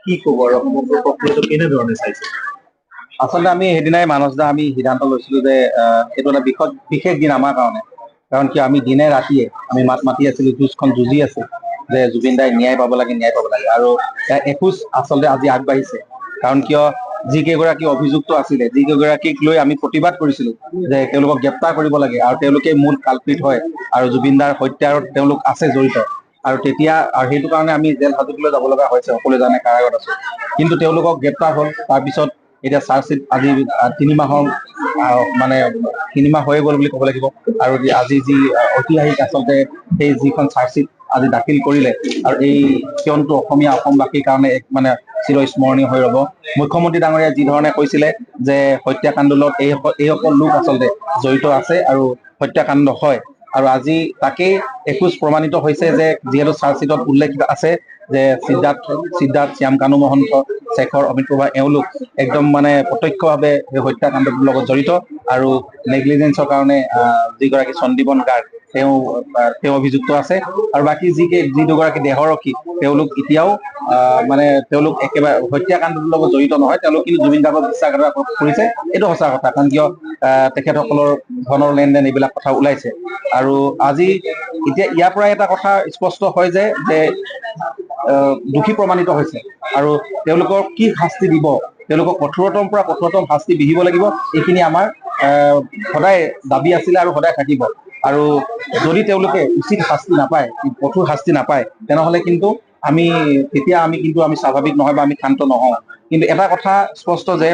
কি ক'ব আৰু সমগ্ৰ প্ৰক্ৰিয়াটো কেনেধৰণে চাইছে? আচলতে আমি সেইদিনাই মানস দা আমি সিদ্ধান্ত লৈছিলো যে এইটো এটা বিশেষ দিন আমাৰ কাৰণে। কাৰণ কিয় আমি দিনে ৰাতিয়ে আমি মাত মাতি আছিলো, যুঁজখন যুঁজি আছো যে জুবিন দাই ন্যায় পাব লাগে, ন্যায় পাব লাগে। আৰু এখোজ আচলতে আজি আগবাঢ়িছে। কাৰণ কিয় যিকেইগৰাকী অভিযুক্ত আছিলে, যিকেইগৰাকীক লৈ আমি প্ৰতিবাদ কৰিছিলো যে তেওঁলোকক গ্ৰেপ্তাৰ কৰিব লাগে আৰু তেওঁলোকে মূল কালপিত হয় আৰু জুবিন দাৰ হত্যাৰত তেওঁলোক আছে জড়িত। আৰু তেতিয়া সেইটো কাৰণে আমি জেল হাজতলৈ যাব লগা হৈছে, সকলোৱে জানে কাৰাগাৰত আছো। কিন্তু তেওঁলোকক গ্ৰেপ্তাৰ হ'ল। তাৰপিছত এতিয়া চাৰ্জশ্বিট আজি 3 মাহৰ মানে 3 মাহ হৈ গ'ল বুলি ক'ব লাগিব। আৰু আজি যি ঐতিহাসিক আচলতে সেই যিখন চাৰ্জশ্বিট আজি দাখিল কৰিলে, আৰু এই ক্ষণটো অসমবাসীৰ কাৰণে এক মানে চিৰস্মৰণীয় হৈ ৰ'ব। মুখ্যমন্ত্ৰী ডাঙৰীয়াই যি ধৰণে কৈছিলে যে হত্যাকাণ্ডত এইসকল লোক আচলতে জড়িত আছে আৰু হত্যাকাণ্ড হয়। আৰু আজি তাকেই এখোজ প্ৰমাণিত হৈছে যে যিহেতু চাৰ্জশ্বিটত উল্লেখ আছে যে সিদ্ধাৰ্থ, শ্যাম কানু মহন্ত, শেখৰ, অমিত প্ৰভা এওঁলোক একদম মানে প্ৰত্যক্ষভাৱে সেই হত্যাকাণ্ডটোৰ লগত জড়িত। আৰু নেগলিজেন্সৰ কাৰণে যিগৰাকী সন্দীপন গাৰ্গ তেওঁ অভিযুক্ত আছে। আৰু বাকী যি দুগৰাকী দেহৰক্ষী তেওঁলোক এতিয়াও মানে তেওঁলোক একেবাৰে হত্যাকাণ্ডটোৰ লগত জড়িত নহয়। তেওঁলোক কিন্তু জুবিন গাৰ্গক বিশ্বাসঘাতকতা কৰিছে, এইটো সঁচা কথা। কাৰণ কিয় তেখেতসকলৰ ধনৰ লেনদেন এইবিলাক কথা ওলাইছে। আৰু আজি এতিয়া ইয়াৰ পৰাই এটা কথা স্পষ্ট হয় যে দোষী প্ৰমাণিত হৈছে আৰু তেওঁলোকৰ কি শাস্তি দিব, তেওঁলোকক কঠোৰতম পৰা কঠোৰতম শাস্তি বিহিব লাগিব। এইখিনি আমাৰ সদায় দাবী আছিলে আৰু সদায় থাকিব। আৰু যদি তেওঁলোকে উচিত শাস্তি নাপায়, কঠোৰ শাস্তি নাপায়, তেনেহ'লে কিন্তু আমি স্বাভাৱিক নহয় বা আমি শান্ত নহওঁ। কিন্তু এটা কথা স্পষ্ট যে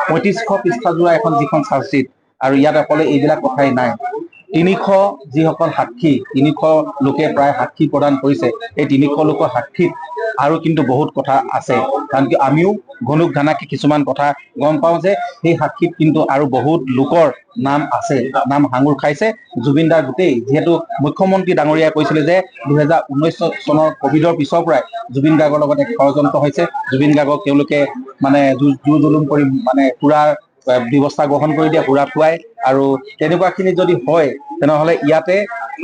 ৩৫০০ পৃষ্ঠা জোৰা এখন যিখন চাৰ্জশ্বিট, আৰু ইয়াত অকলে এইবিলাক কথাই নাই। ৩০০ যিসকল সাক্ষী, ৩০০ লোকে প্ৰায় সাক্ষী প্ৰদান কৰিছে। এই ৩০০ লোকৰ সাক্ষীত আৰু কিন্তু বহুত কথা আছে। কাৰণ কি আমিও ঘনুক ঘানাককে কিছুমান কথা গম পাওঁ যে সেই সাক্ষীত কিন্তু আৰু বহুত লোকৰ নাম আছে, নাম সাঙুৰ খাইছে। জুবিন দাৰ গোটেই যিহেতু মুখ্যমন্ত্ৰী ডাঙৰীয়াই কৈছিলে যে 2019 চনৰ কভিডৰ পিছৰ পৰাই জুবিন গাৰ্গৰ লগত এক ষড়যন্ত্ৰ হৈছে। জুবিন গাৰ্গক তেওঁলোকে মানে জোৰ জুলুম কৰি মানে সুৰাৰ ব্যৱস্থা গ্ৰহণ কৰি দিয়ে, সুৰা খুৱাই। আৰু তেনেকুৱাখিনি যদি হয়, তেনেহ'লে ইয়াতে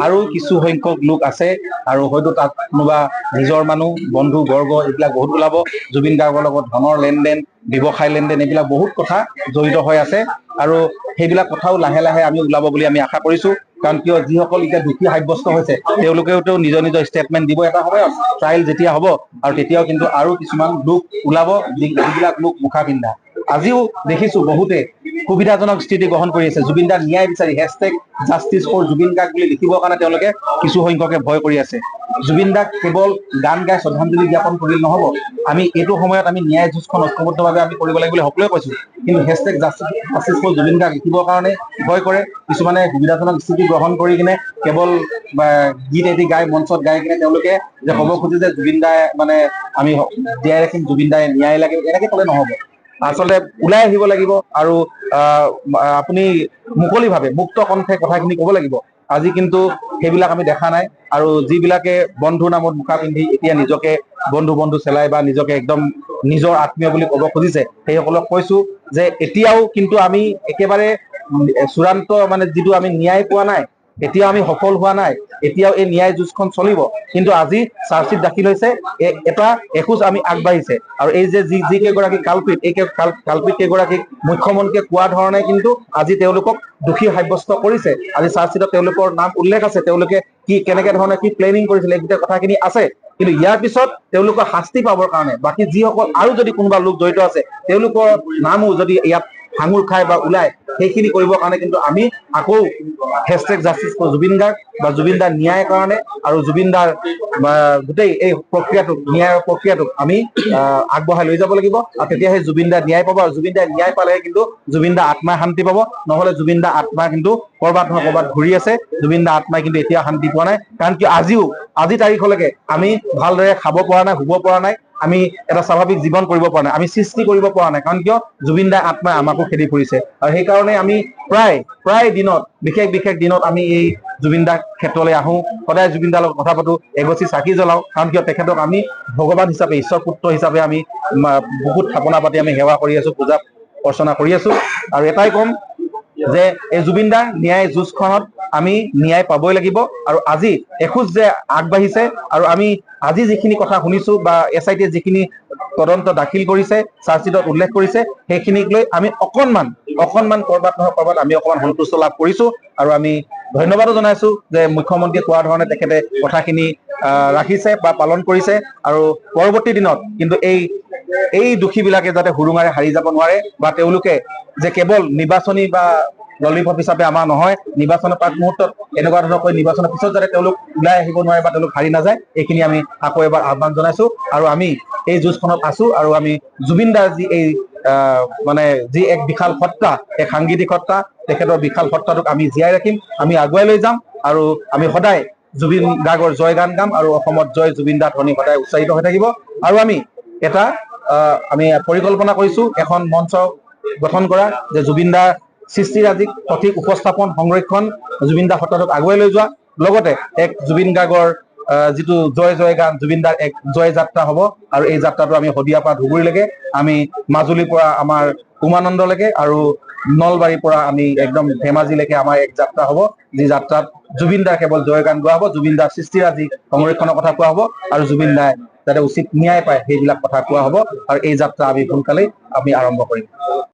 আৰু কিছু সংখ্যক লোক আছে, আৰু হয়তো তাত কোনোবা নিজৰ মানুহ, বন্ধু বৰ্গ এইবিলাক বহুত ওলাব। জুবিন গাৰ্গৰ লগত ধনৰ লেনদেন, ব্যৱসায় লেনদেন, এইবিলাক বহুত কথা জড়িত হৈ আছে। আৰু সেইবিলাক কথাও লাহে লাহে আমি ওলাব বুলি আমি আশা কৰিছো। কাৰণ কিয় যিসকল এতিয়া দোষী সাব্যস্ত হৈছে তেওঁলোকেওতো নিজৰ নিজৰ ষ্টেটমেণ্ট দিব এটা সময়ত, ট্ৰায়েল যেতিয়া হ'ব। আৰু তেতিয়াও কিন্তু আৰু কিছুমান লোক ওলাব, যিবিলাক লোক মুখা পিন্ধা। আজিও দেখিছো বহুতে সুবিধাজনক স্থিতি গ্ৰহণ কৰি আছে। জুবিন দাৰ ন্যায় বিচাৰি #জাষ্টিছ ফৰ জুবিন গাৰ্গ বুলি লিখিবৰ কাৰণে তেওঁলোকে কিছু সংখ্যকে ভয় কৰি আছে। জুবিন দাক কেৱল গান গাই শ্ৰদ্ধাঞ্জলি জ্ঞাপন কৰিলে নহ'ব, আমি এইটো সময়ত আমি ন্যায় যুঁজখন ঐক্যবদ্ধভাৱে আমি কৰিব লাগিব বুলি সকলোৱে কৈছো। কিন্তু #জাষ্টিছ ফৰ জুবিন গাৰ্গ লিখিবৰ কাৰণে ভয় কৰে। কিছুমানে সুবিধাজনক স্থিতি গ্ৰহণ কৰি কিনে কেৱল গীত এটি গাই, মঞ্চত গাই কিনে তেওঁলোকে যে ক'ব খোজে যে জুবিন দাই মানে আমি জীয়াই ৰাখিম, জুবিন দাই ন্যায় লাগে, এনেকে ক'লে নহ'ব। আচলতে ওলাই আহিব লাগিব আৰু আপুনি মুকলিভাৱে মুক্ত কণ্ঠে কথাখিনি ক'ব লাগিব। আজি কিন্তু সেইবিলাক আমি দেখা নাই। আৰু যিবিলাকে বন্ধুৰ নামত মুখা পিন্ধি এতিয়া নিজকে বন্ধু চেলাই বা নিজকে একদম নিজৰ আত্মীয় বুলি ক'ব খুজিছে, সেইসকলক কৈছো যে এতিয়াও কিন্তু আমি একেবাৰে চূড়ান্ত মানে যিটো আমি ন্যায় পোৱা নাই, এতিয়াও আমি সফল হোৱা নাই। এতিয়াও এই ন্যায় যুঁজখন চলিব। কিন্তু আজি চাৰ্জশ্বিট দাখিল হৈছে, এটা এখোজ আমি আগবাঢ়িছে। আৰু এই যে যি কেইগৰাকী কালপিত, এই কালপিত কেইগৰাকীক মুখ্যমন্ত্ৰীয়ে কোৱা ধৰণে কিন্তু আজি তেওঁলোকক দোষী সাব্যস্ত কৰিছে। আজি চাৰ্জশ্বিটত তেওঁলোকৰ নাম উল্লেখ আছে, তেওঁলোকে কেনেকে ধৰণে কি প্লেনিং কৰিছিলে, এই গোটেই কথাখিনি আছে। কিন্তু ইয়াৰ পিছত তেওঁলোকৰ শাস্তি পাবৰ কাৰণে বাকী যিসকল আৰু যদি কোনোবা লোক জড়িত আছে, তেওঁলোকৰ নামো যদি ইয়াত সাঙুৰ খাই বা ওলাই, সেইখিনি কৰিবৰ কাৰণে কিন্তু আমি আকৌ #জাষ্টিছ ফৰ জুবিন গাৰ্গ বা জুবিন দাৰ ন্যায়ৰ কাৰণে আৰু জুবিন দাৰ গোটেই এই প্ৰক্ৰিয়াটোক, ন্যায়ৰ প্ৰক্ৰিয়াটোক আমি আগবঢ়াই লৈ যাব লাগিব। আৰু তেতিয়াহে জুবিন দাই ন্যায় পাব। আৰু জুবিন দাই ন্যায় পালেহে কিন্তু জুবিন দাৰ আত্মাই শান্তি পাব। নহ'লে জুবিন দাৰ আত্মা কিন্তু ক'ৰবাত নহয় ক'ৰবাত ঘূৰি আছে। জুবিন দাৰ আত্মাই কিন্তু এতিয়া শান্তি পোৱা নাই। কাৰণ কি আজি তাৰিখলৈকে আমি ভালদৰে খাব পৰা নাই, শুব পৰা নাই, আমি এটা স্বাভাৱিক জীৱন কৰিব পৰা নাই, আমি সৃষ্টি কৰিব পৰা নাই। কাৰণ কিয় জুবিন দাৰ আত্মাই আমাকো খেদি ফুৰিছে। আৰু সেইকাৰণে আমি প্ৰায় দিনত, বিশেষ দিনত আমি এই জুবিন দাৰ ক্ষেত্ৰলৈ আহো, সদায় জুবিন দাৰ লগত কথা পাতো, এগছি চাকি জ্বলাও। কাৰণ কিয় তেখেতক আমি ভগৱান হিচাপে, ঈশ্বৰ পুত্ৰ হিচাপে আমি বহুত থাপনা পাতি আমি সেৱা কৰি আছো, পূজা অৰ্চনা কৰি আছো। আৰু এটাই ক'ম যে এই জুবিন দাৰ ন্যায় যুঁজখনত আমি ন্যায় পাবই লাগিব আৰু আজি এখোজ যে আগবাঢ়িছে আৰু আমি আজি যিখিনি কথা শুনিছো বা SIT যিখিনি তদন্ত দাখিল কৰিছে চাৰ্জশ্বিটত উল্লেখ কৰিছে সেইখিনিক লৈ আমি অকণমান কৰবাত নহয় কৰবাত আমি অকণমান সন্তুষ্ট লাভ কৰিছো আৰু আমি ধন্যবাদো জনাইছো যে মুখ্যমন্ত্ৰীয়ে কোৱা ধৰণে তেখেতে কথাখিনি ৰাখিছে বা পালন কৰিছে আৰু পৰৱৰ্তী দিনত কিন্তু এই দোষীবিলাকে যাতে হুৰুঙাৰে হাৰি যাব নোৱাৰে বা তেওঁলোকে যে কেৱল নিৰ্বাচনী বা ললিপপ হিচাপে আমাৰ নহয় নিৰ্বাচনৰ প্ৰাক মুহূৰ্তত এনেকুৱা ধৰণৰকৈ নিৰ্বাচনৰ পিছত যাতে তেওঁলোক ওলাই আহিব নোৱাৰে বা তেওঁলোক হাৰি নাযায় এইখিনি আমি আকৌ এবাৰ আহ্বান জনাইছো আৰু আমি এই যুঁজখনত আছো আৰু আমি জুবিন দাৰ যি এই মানে যি এক বিশাল সত্তা এক সাংগীতিক সত্তা তেখেতৰ বিশাল সত্তাটোক আমি জীয়াই ৰাখিম আমি আগুৱাই লৈ যাম আৰু আমি সদায় জুবিন গাৰ্গৰ জয়গান গাম আৰু অসমত জয় জুবিন দা ধ্বনি সদায় উচ্চাৰিত হৈ থাকিব আৰু আমি এটা আমি পৰিকল্পনা কৰিছো এখন মঞ্চ গঠন কৰা যে জুবিন দাৰ সৃষ্টিৰাজিক সঠিক উপস্থাপন সংৰক্ষণ জুবিন দা সত্তাটোক আগুৱাই লৈ যোৱা লগতে এক জুবিন গাৰ্গৰ যিটো জয় গান জুবিন দাৰ এক জয় যাত্ৰা হ'ব আৰু এই যাত্ৰাটো আমি শদিয়াৰ পৰা ধুবুৰীলৈকে আমি মাজুলীৰ পৰা আমাৰ উমানন্দলৈকে আৰু নলবাৰীৰ পৰা আমি একদম ধেমাজিলৈকে আমাৰ এক যাত্ৰা হ'ব যি যাত্ৰাত জুবিন দাৰ কেৱল জয় গান গোৱা হ'ব জুবিন দাৰ সৃষ্টিৰাজি সংৰক্ষণৰ কথা কোৱা হ'ব আৰু জুবিন দাই যাতে উচিত ন্যায় পায় সেইবিলাক কথা কোৱা হ'ব আৰু এই যাত্ৰা আমি সোনকালেই আমি আৰম্ভ কৰিম।